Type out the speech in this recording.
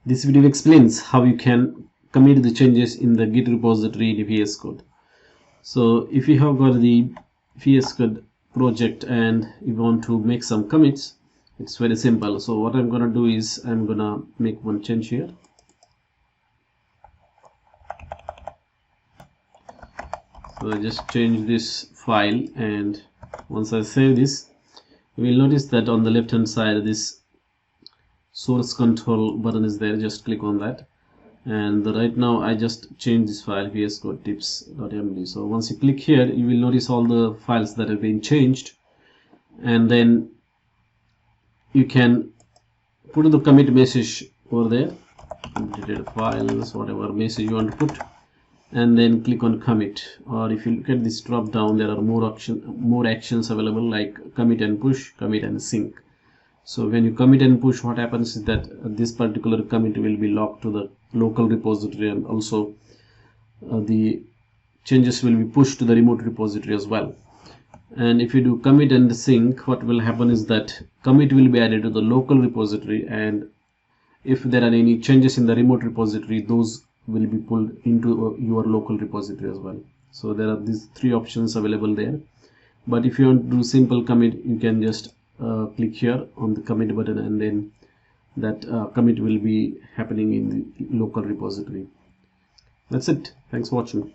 This video explains how you can commit the changes in the Git repository in vscode. So if you have got the vscode project and you want to make some commits, it's very simple. So what I'm gonna do is I'm gonna make one change here. So I just change this file, and once I save this, you will notice that on the left hand side this source control button is there. Just click on that, and right now I just changed this file vscode tips.md. so once you click here, you will notice all the files that have been changed, and then you can put the commit message over there, completed files, whatever message you want to put, and then click on commit. Or if you look at this drop down, there are more actions available, like commit and push, commit and sync. So when you commit and push, what happens is that this particular commit will be locked to the local repository, and also the changes will be pushed to the remote repository as well. And if you do commit and sync, what will happen is that commit will be added to the local repository, and if there are any changes in the remote repository, those will be pulled into your local repository as well. So there are these three options available there. But if you want to do simple commit, you can just click here on the commit button, and then that commit will be happening in the local repository. That's it. Thanks for watching.